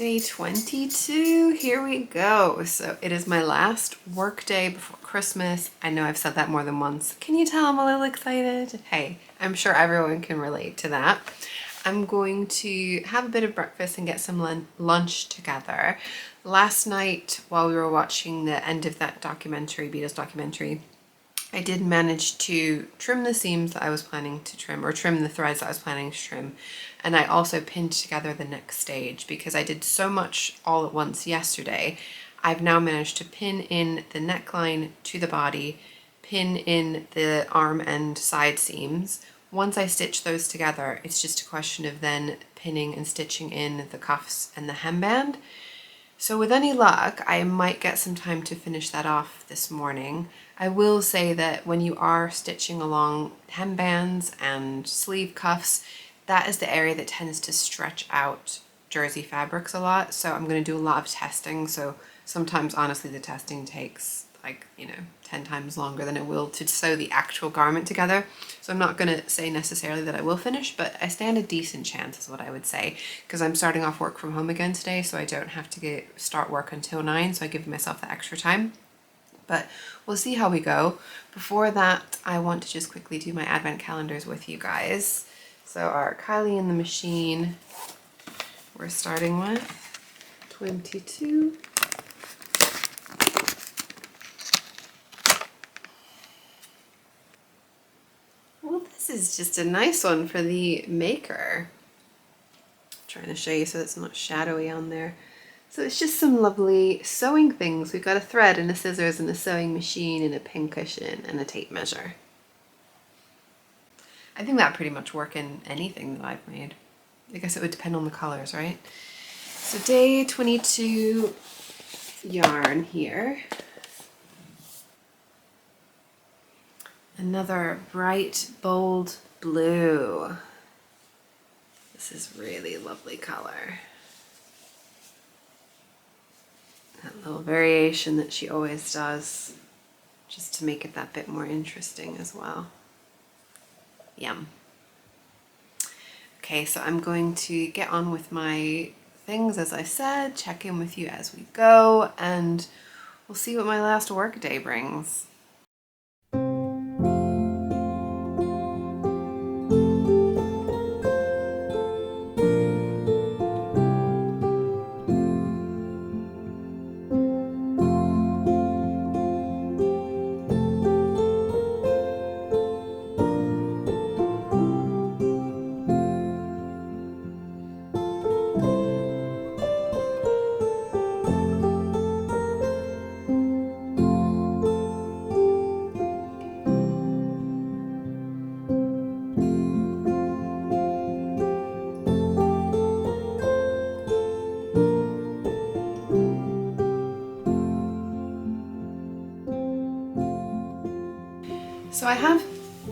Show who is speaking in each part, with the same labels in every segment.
Speaker 1: Day 22, here we go. So it is my last work day before Christmas. I know I've said that more than once. Can you tell I'm a little excited? Hey, I'm sure everyone can relate to that. I'm going to have a bit of breakfast and get some lunch together. Last night, while we were watching the end of that documentary, Beatles documentary, I did manage to trim the seams that I was planning to trim, or trim the threads that I was planning to trim. And I also pinned together the next stage because I did so much all at once yesterday. I've now managed to pin in the neckline to the body, pin in the arm and side seams. Once I stitch those together, it's just a question of then pinning and stitching in the cuffs and the hemband. So with any luck, I might get some time to finish that off this morning. I will say that when you are stitching along hembands and sleeve cuffs, that is the area that tends to stretch out jersey fabrics a lot. So I'm going to do a lot of testing. So sometimes, honestly, the testing takes 10 times longer than it will to sew the actual garment together. So I'm not going to say necessarily that I will finish, but I stand a decent chance is what I would say, because I'm starting off work from home again today, so I don't have to start work until 9, so I give myself the extra time. But we'll see how we go. Before that, I want to just quickly do my advent calendars with you guys. So our Kylie in the machine, we're starting with 22. Well, this is just a nice one for the maker. I'm trying to show you so it's not shadowy on there. So it's just some lovely sewing things. We've got a thread and a scissors and a sewing machine and a pin cushion and a tape measure. I think that pretty much work in anything that I've made. I guess it would depend on the colors, right? So day 22 yarn here. Another bright, bold blue. This is really lovely color. That little variation that she always does, just to make it that bit more interesting as well. Yum. Okay, so I'm going to get on with my things, as I said, check in with you as we go, and we'll see what my last work day brings. So I have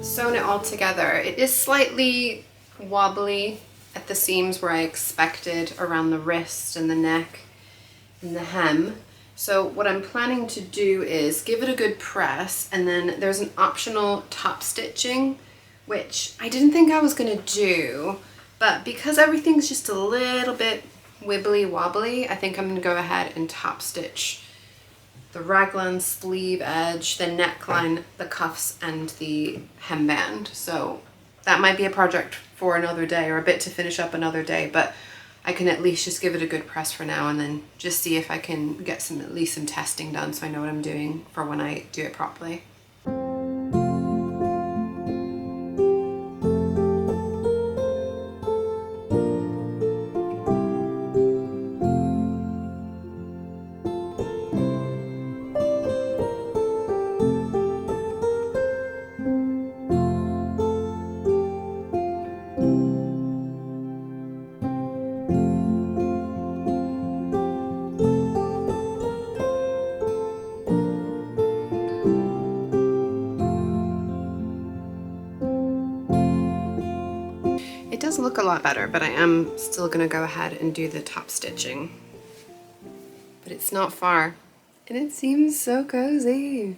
Speaker 1: sewn it all together. It is slightly wobbly at the seams where I expected, around the wrist and the neck and the hem. So what I'm planning to do is give it a good press, and then there's an optional top stitching, which I didn't think I was gonna do, but because everything's just a little bit wibbly wobbly, I think I'm gonna go ahead and top stitch the raglan sleeve edge, the neckline, the cuffs, and the hemband. So that might be a project for another day, or a bit to finish up another day, but I can at least just give it a good press for now and then just see if I can get at least some testing done so I know what I'm doing for when I do it properly. It does look a lot better, but I am still gonna go ahead and do the top stitching. But it's not far, and it seems so cozy.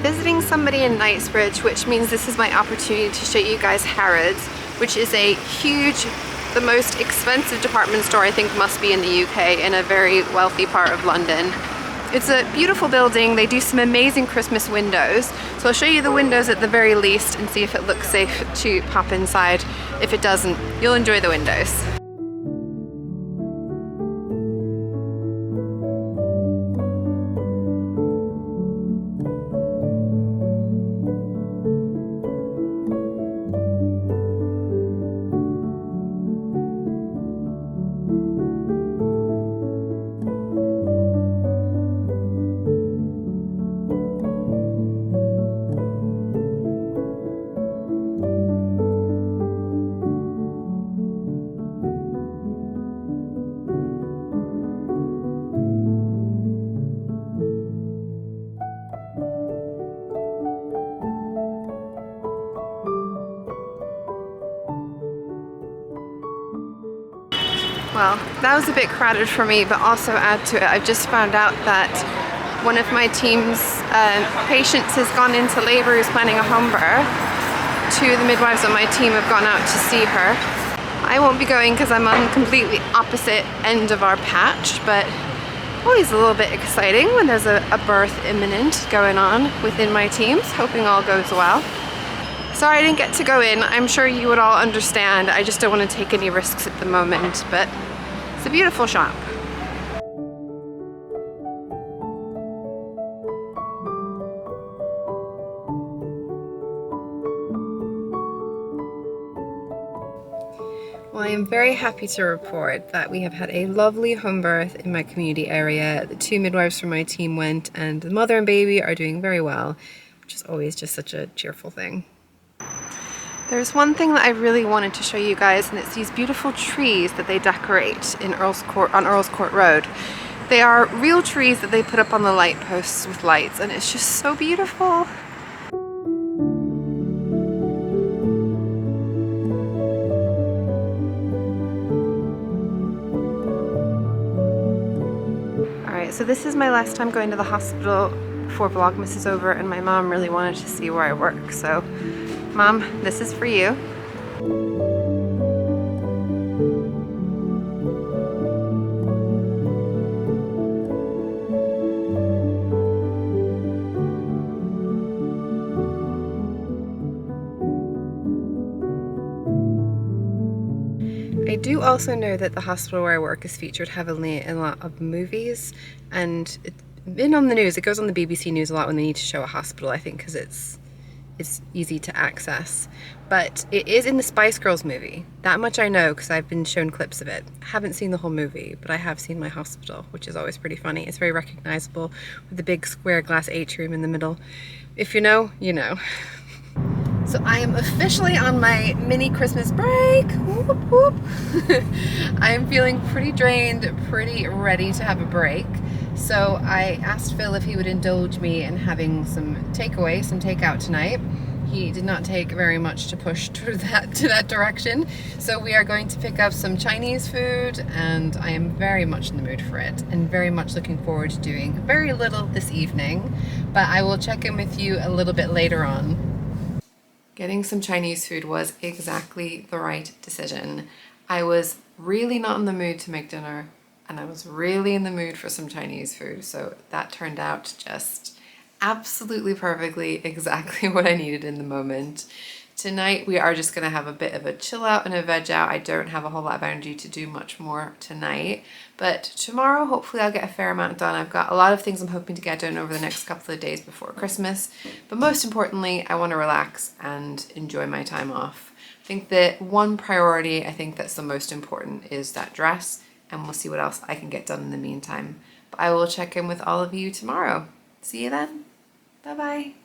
Speaker 1: visiting somebody in Knightsbridge, which means this is my opportunity to show you guys Harrods, which is a huge, the most expensive department store I think must be in the UK, in a very wealthy part of London. It's a beautiful building. They do some amazing Christmas windows. So I'll show you the windows at the very least and see if it looks safe to pop inside. If it doesn't, you'll enjoy the windows. Well, that was a bit crowded for me, but also add to it, I've just found out that one of my team's patients has gone into labor who's planning a home birth. Two of the midwives on my team have gone out to see her. I won't be going because I'm on the completely opposite end of our patch, but always a little bit exciting when there's a birth imminent going on within my teams. Hoping all goes well. Sorry I didn't get to go in. I'm sure you would all understand. I just don't want to take any risks at the moment, but it's a beautiful shop. Well, I am very happy to report that we have had a lovely home birth in my community area. The two midwives from my team went, and the mother and baby are doing very well, which is always just such a cheerful thing. There's one thing that I really wanted to show you guys, and it's these beautiful trees that they decorate in Earl's Court, on Earl's Court Road. They are real trees that they put up on the light posts with lights, and it's just so beautiful. Alright, so this is my last time going to the hospital before Vlogmas is over, and my mom really wanted to see where I work, so Mom, this is for you. I do also know that the hospital where I work is featured heavily in a lot of movies, and it's been on the news. It goes on the BBC News a lot when they need to show a hospital, I think, because it's easy to access. But it is in the Spice Girls movie. That much I know because I've been shown clips of it. I haven't seen the whole movie, but I have seen my hospital, which is always pretty funny. It's very recognizable with the big square glass atrium in the middle. If you know, you know. So I am officially on my mini Christmas break. Whoop, whoop. I am feeling pretty drained, pretty ready to have a break. So I asked Phil if he would indulge me in having some takeaway, some takeout tonight. He did not take very much to push to that direction. So we are going to pick up some Chinese food, and I am very much in the mood for it and very much looking forward to doing very little this evening. But I will check in with you a little bit later on. Getting some Chinese food was exactly the right decision. I was really not in the mood to make dinner, and I was really in the mood for some Chinese food, so that turned out just absolutely perfectly exactly what I needed in the moment. Tonight we are just gonna have a bit of a chill out and a veg out. I don't have a whole lot of energy to do much more tonight, but tomorrow hopefully I'll get a fair amount done. I've got a lot of things I'm hoping to get done over the next couple of days before Christmas, but most importantly I want to relax and enjoy my time off. I think that one priority, I think that's the most important, is that dress, and we'll see what else I can get done in the meantime. But I will check in with all of you tomorrow. See you then. Bye-bye.